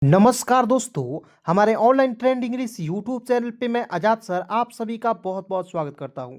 नमस्कार दोस्तों, हमारे online trend English YouTube channel पे मैं आजाद सर आप सभी का बहुत बहुत स्वागत करता हूं।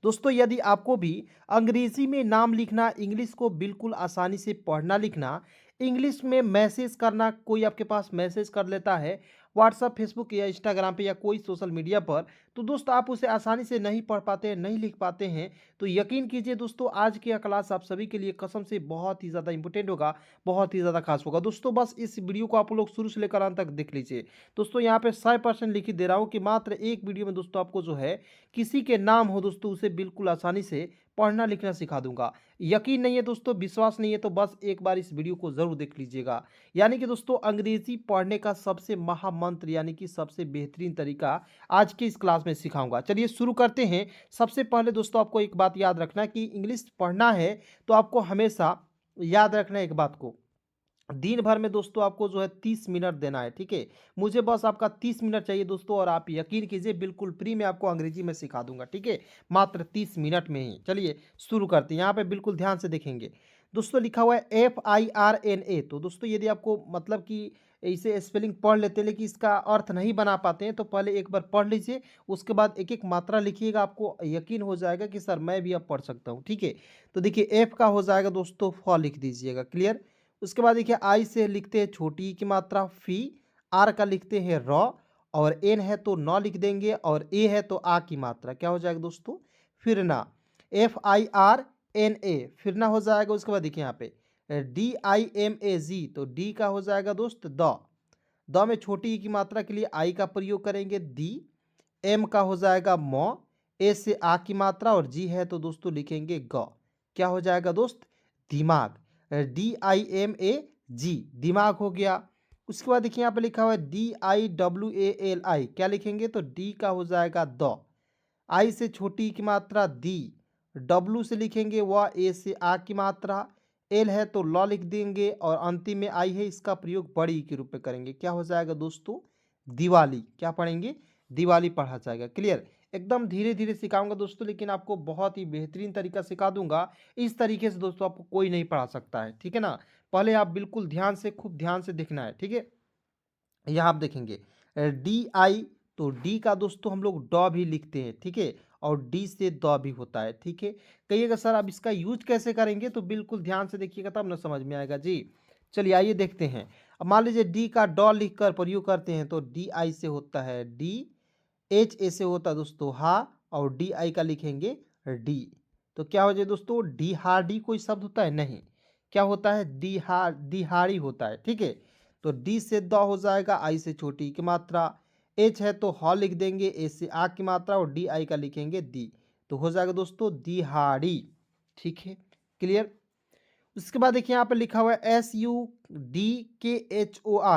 दोस्तों, यदि आपको भी अंग्रेजी में नाम लिखना, इंग्लिश को बिल्कुल आसानी से पढ़ना लिखना, इंग्लिश में मैसेज करना, कोई आपके पास मैसेज कर लेता है व्हाट्सअप, फेसबुक या इंस्टाग्राम पे या कोई सोशल मीडिया पर, तो दोस्तों आप उसे आसानी से नहीं पढ़ पाते हैं, नहीं लिख पाते हैं, तो यकीन कीजिए दोस्तों, आज की यह क्लास आप सभी के लिए कसम से बहुत ही ज़्यादा इंपॉर्टेंट होगा, बहुत ही ज़्यादा खास होगा। दोस्तों बस इस वीडियो को आप लोग शुरू से लेकर अंत तक देख लीजिए। दोस्तों यहाँ पे 100% लिखित दे रहा हूँ कि मात्र एक वीडियो में दोस्तों आपको जो है किसी के नाम हो दोस्तों उसे बिल्कुल आसानी से पढ़ना लिखना सिखा दूंगा। यकीन नहीं है दोस्तों, विश्वास नहीं है तो बस एक बार इस वीडियो को जरूर देख लीजिएगा। यानी कि दोस्तों अंग्रेजी पढ़ने का सबसे महामंत्र यानी कि सबसे बेहतरीन तरीका आज की इस क्लास में सिखाऊंगा। चलिए शुरू करते हैं। सबसे पहले दोस्तों आपको एक बात याद रखना कि इंग्लिश पढ़ना है तो आपको हमेशा याद रखना है एक बात को, दिन भर में दोस्तों आपको जो है 30 मिनट देना है। ठीक है, मुझे बस आपका 30 मिनट चाहिए दोस्तों, और आप यकीन कीजिए बिल्कुल फ्री में आपको अंग्रेजी में सिखा दूंगा। ठीक है, मात्र 30 मिनट में ही। चलिए शुरू करते हैं। यहाँ पे बिल्कुल ध्यान से देखेंगे दोस्तों, लिखा हुआ है FIRNA। तो दोस्तों यदि आपको मतलब कि इसे स्पेलिंग पढ़ लेते हैं लेकिन इसका अर्थ नहीं बना पाते हैं तो पहले एक बार पढ़ लीजिए, उसके बाद एक एक मात्रा लिखिएगा, आपको यकीन हो जाएगा कि सर मैं भी अब पढ़ सकता हूँ। ठीक है, तो देखिए एफ का हो जाएगा दोस्तों फ लिख दीजिएगा, क्लियर। उसके बाद देखिए आई से लिखते हैं छोटी ई की मात्रा फी, आर का लिखते हैं रॉ, और एन है तो नौ लिख देंगे, और ए है तो आ की मात्रा क्या हो जाएगा दोस्तों फिरना, FIRNA फिरना हो जाएगा। उसके बाद देखिए यहाँ पे DIMAG, तो डी का हो जाएगा दोस्त द में छोटी ई की मात्रा के लिए आई का प्रयोग करेंगे दी, एम का हो जाएगा मौ, ए से आ की मात्रा, और जी है तो दोस्तों लिखेंगे ग, क्या हो जाएगा दोस्त दिमाग, DIMAG दिमाग हो गया। उसके बाद देखिए यहाँ पे लिखा हुआ है DIWALI, क्या लिखेंगे तो डी का हो जाएगा द, आई से छोटी की मात्रा दी, डब्लू से लिखेंगे वह, ए से आ की मात्रा, एल है तो लॉ लिख देंगे, और अंतिम में आई है इसका प्रयोग बड़ी के रूप में करेंगे, क्या हो जाएगा दोस्तों दिवाली। क्या पढ़ेंगे दिवाली पढ़ा जाएगा, क्लियर। एकदम धीरे धीरे सिखाऊंगा दोस्तों, लेकिन आपको बहुत ही बेहतरीन तरीका सिखा दूंगा। इस तरीके से दोस्तों आपको कोई नहीं पढ़ा सकता है, ठीक है ना। पहले आप बिल्कुल ध्यान से, खूब ध्यान से देखना है, ठीक है। यहाँ आप देखेंगे DI, तो डी का दोस्तों हम लोग ड भी लिखते हैं, ठीक है, और डी से द भी होता है, ठीक है। कहिएगा सर अब इसका यूज कैसे करेंगे, तो बिल्कुल ध्यान से देखिएगा तब ना समझ में आएगा जी। चलिए आइए देखते हैं। अब मान लीजिए डी का ड लिख कर प्रयोग करते हैं तो DI से होता है डी, HA से होता है दोस्तों हा, और DI का लिखेंगे डी, तो क्या हो जाए दोस्तों डिहाड़ी कोई शब्द होता है नहीं, क्या होता है दिहाड़ी होता है, ठीक है। तो डी से द हो जाएगा, आई से छोटी की मात्रा, एच है तो ह लिख देंगे, ए से आ की मात्रा, और DI का लिखेंगे दी, तो हो जाएगा दोस्तों दिहाड़ी, ठीक है, क्लियर। उसके बाद देखिए यहाँ पे लिखा हुआ है SUDKHOR,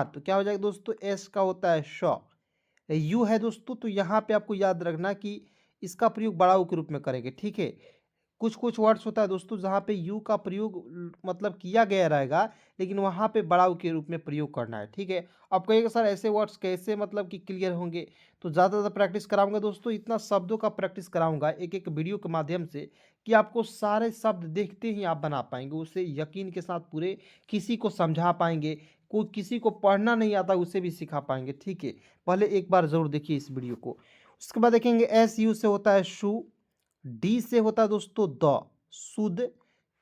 तो क्या हो जाएगा दोस्तों एस का होता है श, यू है दोस्तों, तो यहाँ पे आपको याद रखना कि इसका प्रयोग बड़ा ऊ के रूप में करेंगे, ठीक है। कुछ कुछ वर्ड्स होता है दोस्तों जहाँ पे यू का प्रयोग मतलब किया गया रहेगा, लेकिन वहाँ पे बड़ा ऊ के रूप में प्रयोग करना है, ठीक है। अब कहिएगा सर ऐसे वर्ड्स कैसे मतलब कि क्लियर होंगे, तो ज़्यादा ज़्यादा प्रैक्टिस कराऊंगा दोस्तों, इतना शब्दों का प्रैक्टिस कराऊंगा एक एक वीडियो के माध्यम से कि आपको सारे शब्द देखते ही आप बना पाएंगे, उसे यकीन के साथ पूरे किसी को समझा पाएंगे, कोई किसी को पढ़ना नहीं आता उसे भी सिखा पाएंगे, ठीक है। पहले एक बार ज़रूर देखिए इस वीडियो को। उसके बाद देखेंगे SU से होता है शू, डी से होता है दोस्तों द शुद्ध,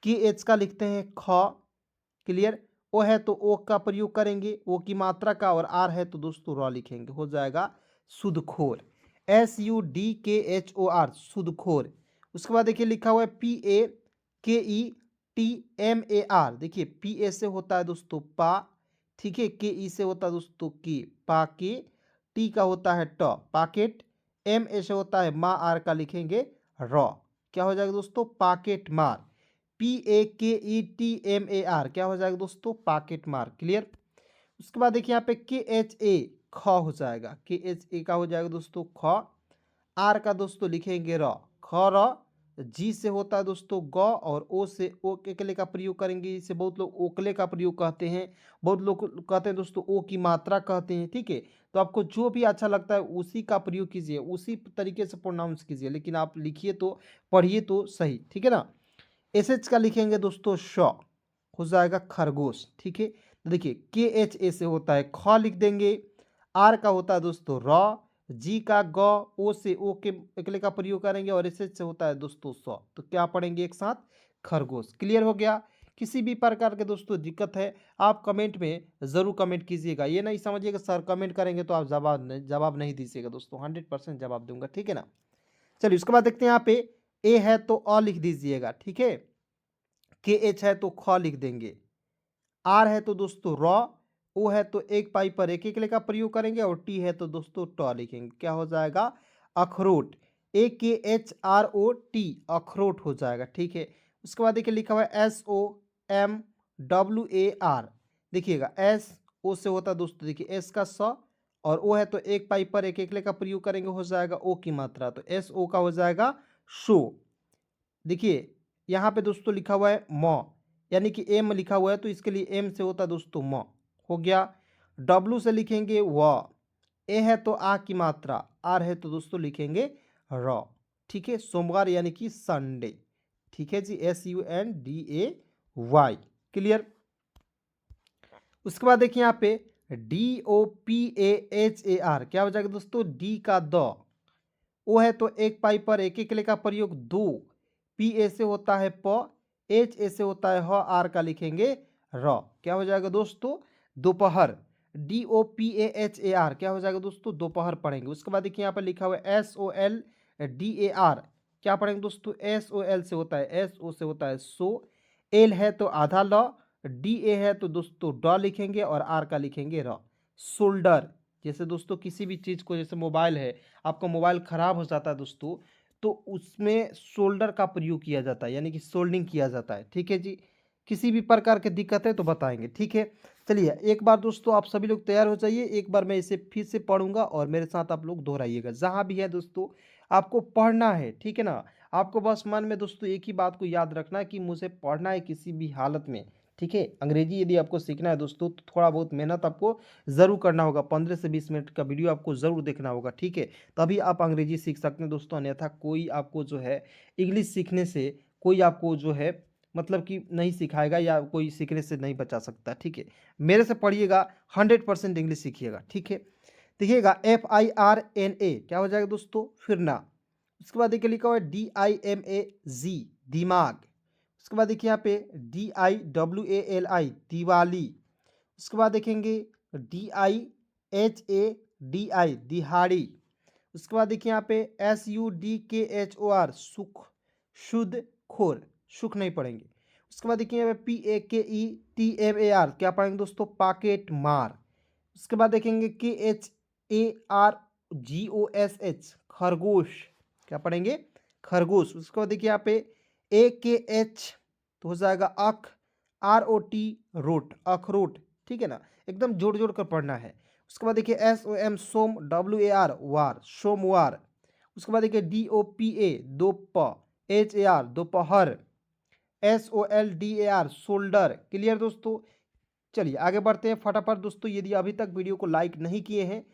के एच का लिखते हैं ख, क्लियर। ओ है तो ओ का प्रयोग करेंगे, ओ की मात्रा का, और आर है तो दोस्तों रॉ लिखेंगे, हो जाएगा सुदखोर, SUDKHOR सुदखोर। उसके बाद देखिए लिखा हुआ है PAKETMAR, देखिए PA से होता है दोस्तों पा, ठीक है, KE से होता है दोस्तों की पाके, टी का होता है ट पाकेट, MA से होता है मा, आर का लिखेंगे रॉ, क्या हो जाएगा दोस्तों पाकेट मार, PAKETMAR क्या हो जाएगा दोस्तों पाकेट मार, क्लियर। उसके बाद देखिए यहाँ पे KHA ख हो जाएगा, KHA का हो जाएगा दोस्तों ख, आर का दोस्तों लिखेंगे र, ख र, जी से होता है दोस्तों ग, और ओ से ओकले का प्रयोग करेंगे, इसे बहुत लोग ओकले का प्रयोग कहते हैं, बहुत लोग कहते हैं दोस्तों ओ की मात्रा कहते हैं, ठीक है। तो आपको जो भी अच्छा लगता है उसी का प्रयोग कीजिए, उसी तरीके से प्रोनाउंस कीजिए, लेकिन आप लिखिए तो पढ़िए तो सही, ठीक है ना। एस एच का लिखेंगे दोस्तों श, हो जाएगा खरगोश, ठीक है। तो देखिए के एच ए से होता है ख लिख देंगे, आर का होता है दोस्तों र, जी का ग, ओ से ओ के अकेले का प्रयोग करेंगे और एस एच से होता है दोस्तों स। तो क्या पढ़ेंगे एक साथ? खरगोश। क्लियर हो गया? किसी भी प्रकार के दोस्तों दिक्कत है आप कमेंट में ज़रूर कमेंट कीजिएगा। ये नहीं समझिएगा सर कमेंट करेंगे तो आप जवाब नहीं दीजिएगा दोस्तों, 100% जवाब दूंगा, ठीक है ना। चलिए उसके बाद देखते हैं यहाँ पे ए है तो अ लिख दीजिएगा, ठीक है। के एच है तो ख लिख देंगे, आर है तो दोस्तों र, ओ है तो एक पाई पर एक एक का प्रयोग करेंगे और टी है तो दोस्तों ट लिखेंगे। क्या हो जाएगा? अखरोट। ए के एच आर ओ टी, अखरोट हो जाएगा, ठीक है। उसके बाद देखिए लिखा हुआ है S O M W A R. देखिएगा एस ओ से होता है दोस्तों, देखिए एस का स और ओ है तो एक पाई पर एक एक का प्रयोग करेंगे, हो जाएगा ओ की मात्रा, तो एस ओ का हो जाएगा शो। देखिए यहाँ पे दोस्तों लिखा हुआ है म, यानी कि एम लिखा हुआ है तो इसके लिए एम से होता है दोस्तों म, हो गया। डब्लू से लिखेंगे व, ए है तो आ की मात्रा, आर है तो दोस्तों लिखेंगे र, ठीक है। सोमवार यानी कि संडे, ठीक है जी, SUNDAY। क्लियर? उसके बाद देखिए यहाँ पे DOPAHAR, क्या हो जाएगा दोस्तों? डी का द, ओ है तो एक पाई पर एक एक का प्रयोग दो, पी ए से होता है प, एच ए से होता है ह, आर का लिखेंगे र। क्या हो जाएगा दोस्तों? दोपहर। DOPAHAR क्या हो जाएगा दोस्तों? दोपहर पढ़ेंगे। उसके बाद देखिए यहाँ पर लिखा हुआ है SOLDAR, क्या पढ़ेंगे दोस्तों? SOL से होता है, SO से होता है सो, एल है तो आधा ल, डी ए है तो दोस्तों ड लिखेंगे और आर का लिखेंगे र। शोल्डर, जैसे दोस्तों किसी भी चीज़ को, जैसे मोबाइल है, आपका मोबाइल ख़राब हो जाता है दोस्तों, तो उसमें शोल्डर का प्रयोग किया जाता है, यानी कि सोल्डिंग किया जाता है, ठीक है जी। किसी भी प्रकार की दिक्कत है तो बताएंगे, ठीक है। चलिए एक बार दोस्तों आप सभी लोग तैयार हो जाइए, एक बार मैं इसे फिर से पढ़ूंगा और मेरे साथ आप लोग दोहराइएगा। जहाँ भी है दोस्तों आपको पढ़ना है, ठीक है ना। आपको बस मन में दोस्तों एक ही बात को याद रखना है कि मुझे पढ़ना है किसी भी हालत में, ठीक है। अंग्रेजी यदि आपको सीखना है दोस्तों तो थोड़ा बहुत मेहनत आपको ज़रूर करना होगा, 15 से 20 मिनट का वीडियो आपको ज़रूर देखना होगा, ठीक है। तभी आप अंग्रेजी सीख सकते हैं दोस्तों, अन्यथा कोई आपको जो है इंग्लिश सीखने से कोई आपको जो है मतलब कि नहीं सिखाएगा या कोई सीखने से नहीं बचा सकता, ठीक है। मेरे से पढ़िएगा, 100% इंग्लिश सीखिएगा, ठीक है। देखिएगा FIRNA, क्या हो जाएगा दोस्तों? फिरना। उसके बाद देखिए लिखा हुआ है DIMAG, दिमाग। उसके बाद देखिए यहाँ पे DIWALI, दिवाली। उसके बाद देखेंगे DIHADI, दिहाड़ी। उसके बाद देखिए यहाँ पे SUDKHOR, सुख, शुद्ध खोर, सुख नहीं पढ़ेंगे। उसके बाद देखिए यहाँ पे PAKETMAR, क्या पढ़ेंगे दोस्तों? पाकेट मार। उसके बाद देखेंगे KHARGOSH, खरगोश, क्या पढ़ेंगे? खरगोश। उसके बाद देखिए यहाँ पे AKH तो हो जाएगा अख, ROT, रोट, अखरोट, ठीक है ना। एकदम जोड़ जोड़ कर पढ़ना है। उसके बाद देखिए SOM, सोम, WAR, वार, सोमवार। उसके बाद देखिए DOPA, दोप, HAR, दोपहर, SOLDAR, शोल्डर। क्लियर दोस्तों? चलिए आगे बढ़ते हैं फटाफट दोस्तों। यदि अभी तक वीडियो को लाइक नहीं किए हैं,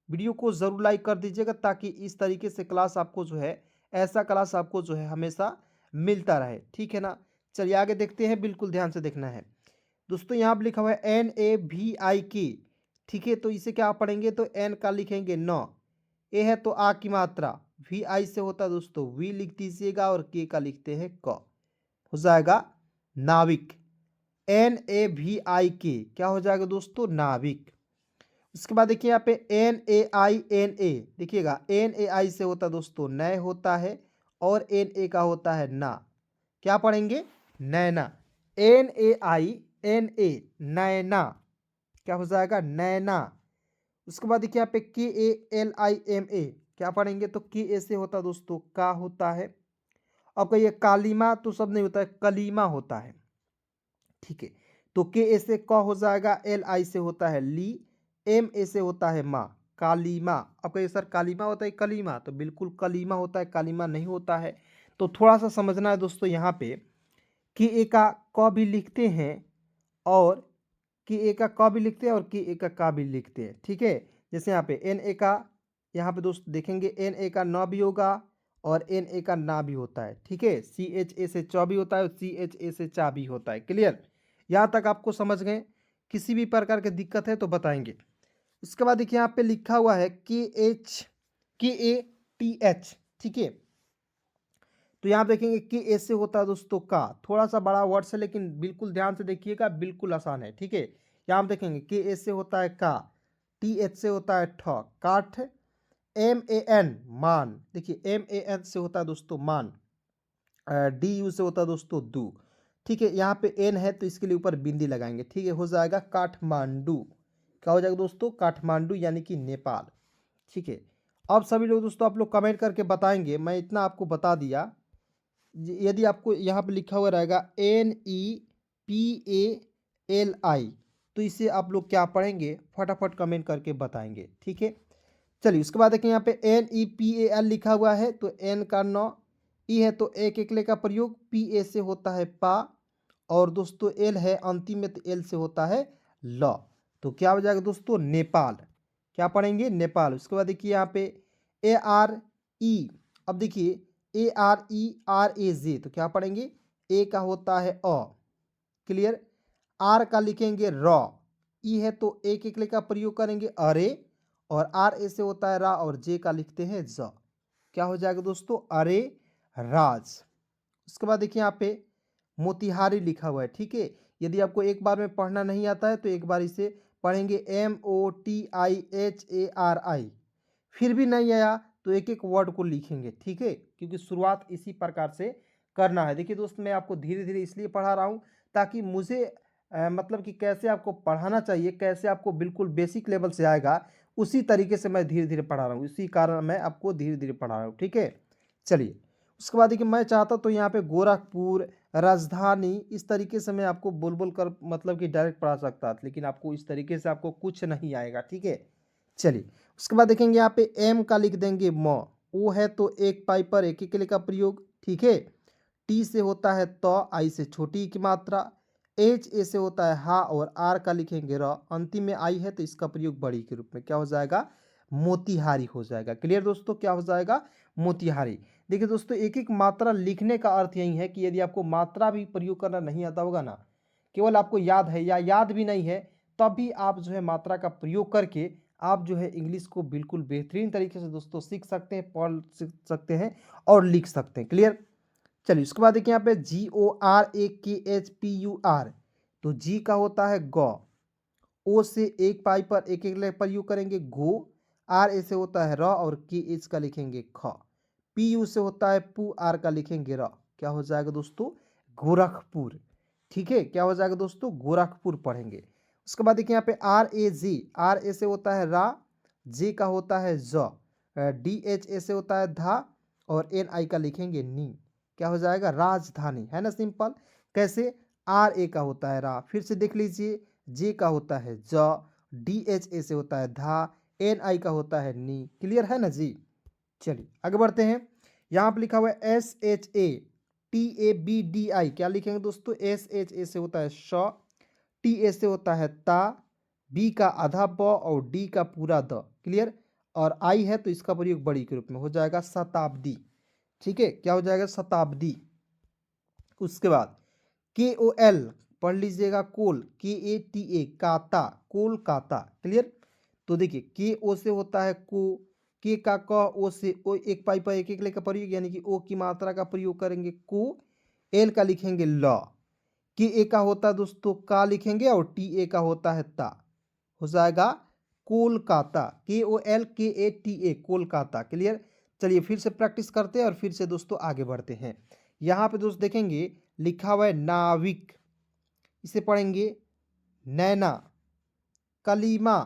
वीडियो को ज़रूर लाइक कर दीजिएगा, ताकि इस तरीके से क्लास आपको जो है, ऐसा क्लास आपको जो है हमेशा मिलता रहे, ठीक है ना। चलिए आगे देखते हैं, बिल्कुल ध्यान से देखना है दोस्तों। यहाँ पर लिखा हुआ है NAVIK, ठीक है। तो इसे क्या पढ़ेंगे? तो एन का लिखेंगे न, ए है तो आ की मात्रा, VI से होता है दोस्तों वी लिख दीजिएगा और के का लिखते हैं क, हो जाएगा नाविक। NAVIK, क्या हो जाएगा दोस्तों? नाविक। उसके बाद देखिए यहाँ पे NAINA, देखिएगा NAI से होता है दोस्तों नय होता है और NA का होता है ना, क्या पढ़ेंगे? नैना। NAINA, नैना, क्या हो जाएगा? नैना। उसके बाद देखिए यहाँ पे KALIMA, क्या पढ़ेंगे? तो के से होता है दोस्तों का होता है। अब कहिए कालीमा तो सब नहीं होता है, कलीमा होता है, ठीक है। तो के से क हो जाएगा, LI से होता है ली, MA से होता है माँ, कालीमा। अब कहिए सर कालीमा होता है कलीमा? तो बिल्कुल कलीमा होता है, कालीमा नहीं होता है। तो थोड़ा सा समझना है दोस्तों यहाँ पे कि ए का क भी लिखते हैं और कि ए का क भी लिखते हैं और कि ए का भी लिखते हैं, ठीक है। जैसे यहाँ पे NA का, यहाँ पे दोस्त देखेंगे NA का न भी होगा और NA का ना भी होता है, ठीक है। CHA से च भी होता है और CHA से चा भी होता है। क्लियर? यहाँ तक आपको समझ गए? किसी भी प्रकार की दिक्कत है तो बताएंगे। उसके बाद देखिए यहाँ पे लिखा हुआ है KATH, ठीक है। तो यहाँ देखेंगे के एस से होता है दोस्तों का, थोड़ा सा बड़ा वर्ड है लेकिन बिल्कुल ध्यान से देखिएगा, बिल्कुल आसान है, ठीक है। यहाँ हम देखेंगे के एस से होता है का, टी एच से होता है ठ, काठ, एम ए एन मान, देखिए एम ए एन से होता है दोस्तों मान, डी यू से होता है दोस्तों दू, ठीक है। यहाँ पे एन है तो इसके लिए ऊपर बिंदी लगाएंगे, ठीक है, हो जाएगा काठमांडू। क्या हो जाएगा दोस्तों? काठमांडू यानी कि नेपाल, ठीक है। अब सभी लोग दोस्तों आप लोग कमेंट करके बताएंगे, मैं इतना आपको बता दिया। यदि आपको यहाँ पे लिखा हुआ रहेगा NEPALI, तो इसे आप लोग क्या पढ़ेंगे फटाफट कमेंट करके बताएंगे, ठीक है। चलिए उसके बाद देखिए यहाँ पे NEPAL लिखा हुआ है, तो एन का नौ, ई है तो एक एकले का प्रयोग, PA से होता है पा, और दोस्तों एल है अंतिम में तो एल से होता है ल, तो क्या हो जाएगा दोस्तों? नेपाल। क्या पढ़ेंगे? नेपाल। उसके बाद देखिए यहाँ पे ARE, अब देखिए ARERAJ, तो क्या पढ़ेंगे? ए का होता है अ, क्लियर। आर का लिखेंगे र, ई है तो एक एकले का प्रयोग करेंगे अरे, और आर ए से होता है रा, और जे का लिखते हैं ज। क्या हो जाएगा दोस्तों? अरे राज। उसके बाद देखिए यहाँ पे मोतिहारी लिखा हुआ है, ठीक है। यदि आपको एक बार में पढ़ना नहीं आता है तो एक बार इसे पढ़ेंगे MOTIHARI, फिर भी नहीं आया तो एक एक वर्ड को लिखेंगे, ठीक है, क्योंकि शुरुआत इसी प्रकार से करना है। देखिए दोस्त, मैं आपको धीरे धीरे इसलिए पढ़ा रहा हूँ ताकि मुझे मतलब कि कैसे आपको पढ़ाना चाहिए, कैसे आपको बिल्कुल बेसिक लेवल से आएगा, उसी तरीके से मैं धीरे धीरे पढ़ा रहा हूँ, इसी कारण मैं आपको धीरे धीरे पढ़ा रहा हूँ, ठीक है। चलिए उसके बाद देखिए मैं चाहता तो यहाँ पे गोरखपुर, राजधानी, इस तरीके से मैं आपको बोल बोल कर मतलब कि डायरेक्ट पढ़ा सकता था, लेकिन आपको इस तरीके से आपको कुछ नहीं आएगा, ठीक है। चलिए उसके बाद देखेंगे यहाँ पे एम का लिख देंगे म, ओ है तो एक पाई पर एक एकले का प्रयोग, ठीक है। टी से होता है त, आई से छोटी की मात्रा, एच ए से होता है हा, और आर का लिखेंगे र, अंतिम में आई है तो इसका प्रयोग बड़ी के रूप में क्या हो जाएगा? मोतिहारी हो जाएगा। क्लियर दोस्तों? क्या हो जाएगा? मोतिहारी। देखिए दोस्तों, एक एक मात्रा लिखने का अर्थ यही है कि यदि आपको मात्रा भी प्रयोग करना नहीं आता होगा ना, केवल आपको याद है या याद भी नहीं है, तब भी आप जो है मात्रा का प्रयोग करके आप जो है इंग्लिश को बिल्कुल बेहतरीन तरीके से दोस्तों सीख सकते हैं, पढ़ सकते हैं और लिख सकते हैं। क्लियर? चलिए उसके बाद देखिए यहाँ पे GORAKHPUR, तो जी का होता है गौ, ओ से एक पाई पर एक एक प्रयोग करेंगे गो, आर ए से होता है र, और के एच का लिखेंगे ख, पी यू से होता है पू, आर का लिखेंगे र। क्या हो जाएगा दोस्तों? गोरखपुर, ठीक है। क्या हो जाएगा दोस्तों? गोरखपुर पढ़ेंगे। उसके बाद देखिए यहाँ पे RAG, आर ए से होता है रा, जे का होता है ज, DHA से होता है धा, और NI का लिखेंगे नी। क्या हो जाएगा? राजधानी, है ना सिंपल। कैसे? RA का होता है रा, फिर से देख लीजिए, जे का होता है ज, DHA से होता है धा, NI का होता है नी। क्लियर है ना जी? चलिए आगे बढ़ते हैं। यहाँ पर लिखा हुआ है SHATABDI, क्या लिखेंगे दोस्तों? SHA से होता है श, TA से होता है ता, बी का आधा ब, और डी का पूरा द। क्लियर? और आई है तो इसका प्रयोग बड़ी के रूप में हो जाएगा शताब्दी, ठीक है। क्या हो जाएगा? शताब्दी। उसके बाद KOL पढ़ लीजिएगा, कोल, KATA, काता, कोलकाता। क्लियर? तो देखिए के ओ से होता है को, के का क, ओ से ओ, एक पाई पर एक एकले का प्रयोग यानी कि ओ की मात्रा का प्रयोग करेंगे को, एल का लिखेंगे ल, के ए का होता है दोस्तों का लिखेंगे, और टी ए का होता है ता, हो जाएगा कोलकाता, KOLKATA, कोलकाता। क्लियर? चलिए फिर से प्रैक्टिस करते हैं और फिर से दोस्तों आगे बढ़ते हैं। यहाँ पे दोस्त देखेंगे लिखा हुआ है नाविक, इसे पढ़ेंगे नैना, कलीमा,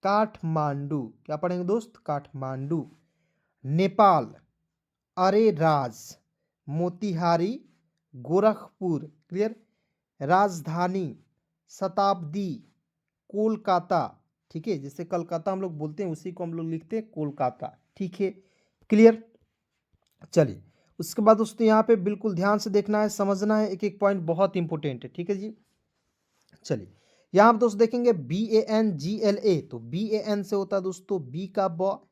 काठमांडू। क्या पढ़ेंगे दोस्त? काठमांडू। नेपाल, अरे राज, मोतिहारी, गोरखपुर। क्लियर? राजधानी, शताब्दी, कोलकाता, ठीक है। जैसे कलकत्ता हम लोग बोलते हैं उसी को हम लोग लिखते हैं कोलकाता, ठीक है। क्लियर? चलिए उसके बाद दोस्तों यहाँ पे बिल्कुल ध्यान से देखना है, समझना है, एक एक पॉइंट बहुत इंपॉर्टेंट है, ठीक है जी। चलिए यहाँ पे दोस्त देखेंगे BANGLA, तो BAN से होता है दोस्तों बी का ब,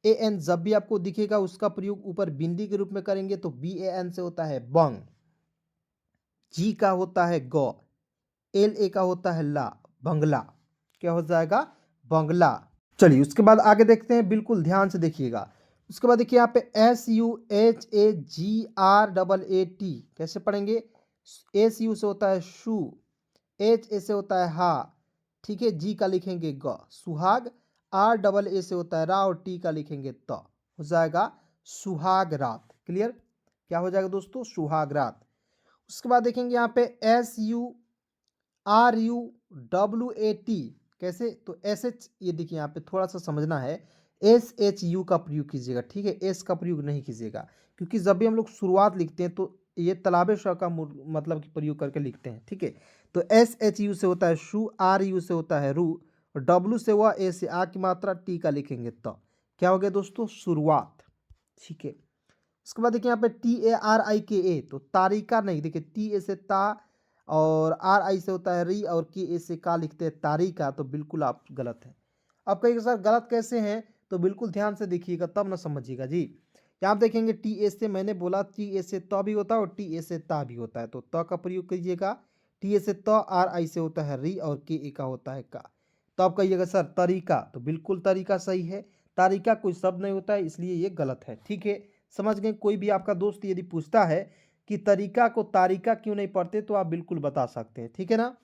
AN जब भी आपको दिखेगा उसका प्रयोग ऊपर बिंदी के रूप में करेंगे तो BAN से होता है बंग, जी का होता है ग, एल ए का होता है ला, बंगला। क्या हो जाएगा? बंगला। चलिए उसके बाद आगे देखते हैं, बिल्कुल ध्यान से देखिएगा। उसके बाद देखिए यहाँ पे SUHAGRAAT कैसे पढ़ेंगे? SU से होता है शू, HA से होता है हा, ठीक है, जी का लिखेंगे ग, सुहाग। RAA से होता है रा और टी का लिखेंगे त, हो जाएगा सुहाग रात। क्लियर? क्या हो जाएगा दोस्तों? सुहाग रात। उसके बाद देखेंगे यहाँ पे SURUWAT कैसे? तो SH, ये देखिए यहाँ पे थोड़ा सा समझना है, SHU का प्रयोग कीजिएगा, ठीक है, S का प्रयोग नहीं कीजिएगा, क्योंकि जब भी हम लोग शुरुआत लिखते हैं तो ये तलाबे श का मतलब कि प्रयोग करके लिखते हैं, ठीक है। तो SHU से होता है शू, RU से होता है रू, और W से हुआ, A से आ की मात्रा, टी का लिखेंगे त। क्या हो गया दोस्तों? शुरुआत, ठीक है। उसके बाद देखिए यहाँ पे TARIKA, तो तारिका नहीं, देखिए टी से ता और RI से होता है री और KA से का लिखते हैं तारिका, तो बिल्कुल आप गलत हैं। अब कहिएगा सर गलत कैसे हैं? तो बिल्कुल ध्यान से देखिएगा तब ना समझिएगा जी। यहाँ आप देखेंगे TA से, मैंने बोला TA से त भी होता है और TA से ता भी होता है, तो त का प्रयोग कीजिएगा। TA से त, RI से होता है री और KA का होता है का। तो आप कहिएगा सर तरीका, तो बिल्कुल तरीका सही है। तारिका कोई शब्द नहीं होता है, इसलिए ये गलत है, ठीक है। समझ गए? कोई भी आपका दोस्त यदि पूछता है कि तरीका को तारिका क्यों नहीं पढ़ते, तो आप बिल्कुल बता सकते हैं, ठीक है ना।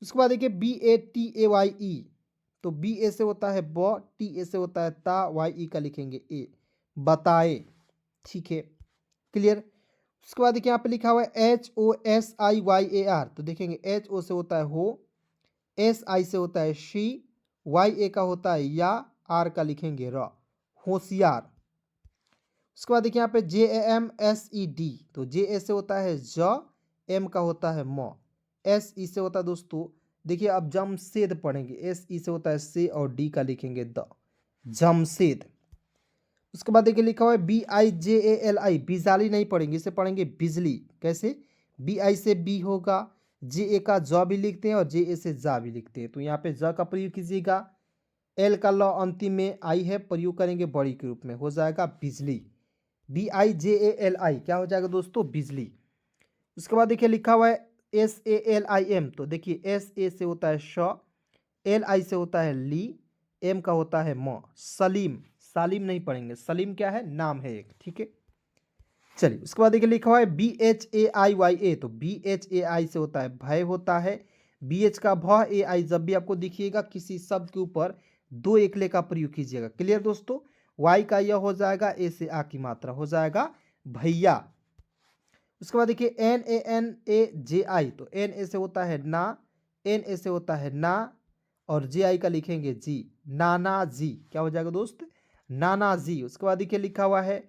उसके बाद देखिए BATAYE, तो BA से होता है ब, TA से होता है ता, YE का लिखेंगे ए, बताए, ठीक है। क्लियर? उसके बाद देखिए यहाँ पे लिखा हुआ है HOSIYAR, तो देखेंगे HO से होता है हो, SI से होता है शी, YA का होता है या, R का लिखेंगे र, होशियार। उसके बाद देखिए यहाँ पे JAMSED, तो JA से होता है ज, M का होता है म, SE से होता है दोस्तों, देखिए अब जमशेद पढ़ेंगे, SE से होता है से और D का लिखेंगे द, जमशेद। उसके बाद देखिए लिखा हुआ है BIJALI, बिजाली नहीं पढ़ेंगे, इसे पढ़ेंगे बिजली। कैसे? BI से बी होगा, JA का ज भी लिखते हैं और JA से जा भी लिखते हैं, तो यहाँ पे ज का प्रयोग कीजिएगा। L का ल अंतिम में आई है, प्रयोग करेंगे बड़ी के रूप में, हो जाएगा बिजली। BIJALI क्या हो जाएगा दोस्तों? बिजली। उसके बाद देखिए लिखा हुआ है SALIM, तो देखिए SA से होता है श, LI से होता है ली, M का होता है म, सलीम। सालिम नहीं पढ़ेंगे, सलीम क्या है? नाम है एक, ठीक है। चलिए उसके बाद देखिए लिखा हुआ है BHAIYA, तो BHAI से होता है भय होता है, BH का भ AI, जब भी आपको दिखिएगा किसी शब्द के ऊपर दो एकले का प्रयोग कीजिएगा। क्लियर दोस्तों? Y का यह हो जाएगा, A से आ की मात्रा, हो जाएगा भैया। उसके बाद देखिए NANAJI, तो NA से होता है ना, NA से होता है ना और JI का लिखेंगे जी, नाना जी। क्या हो जाएगा दोस्त? नाना जी। उसके बाद देखिए लिखा हुआ है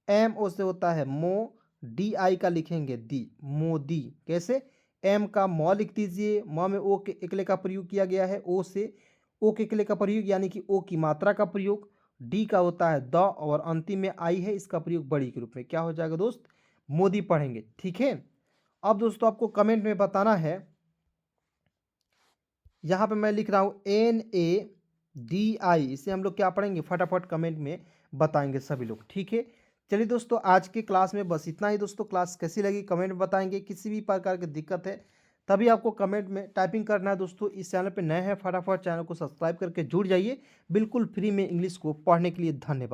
MO से होता है मो, DI का लिखेंगे दी, मोदी। कैसे? M का मो लिख दीजिए, म में O के एकले का प्रयोग किया गया है, O से O के एकले का प्रयोग यानी कि O की मात्रा का प्रयोग, D का होता है द और अंतिम में I है, इसका प्रयोग बड़ी के रूप में। क्या हो जाएगा दोस्त? मोदी पढ़ेंगे, ठीक है। अब दोस्तों आपको कमेंट में बताना है, यहाँ पे मैं लिख रहा हूँ NADI, इसे हम लोग क्या पढ़ेंगे? फटाफट कमेंट में बताएंगे सभी लोग, ठीक है। चलिए दोस्तों आज के क्लास में बस इतना ही। दोस्तों क्लास कैसी लगी कमेंट में बताएंगे, किसी भी प्रकार की दिक्कत है तभी आपको कमेंट में टाइपिंग करना है। दोस्तों इस चैनल पे नए हैं, फटाफट चैनल को सब्सक्राइब करके जुड़ जाइए, बिल्कुल फ्री में इंग्लिश को पढ़ने के लिए। धन्यवाद।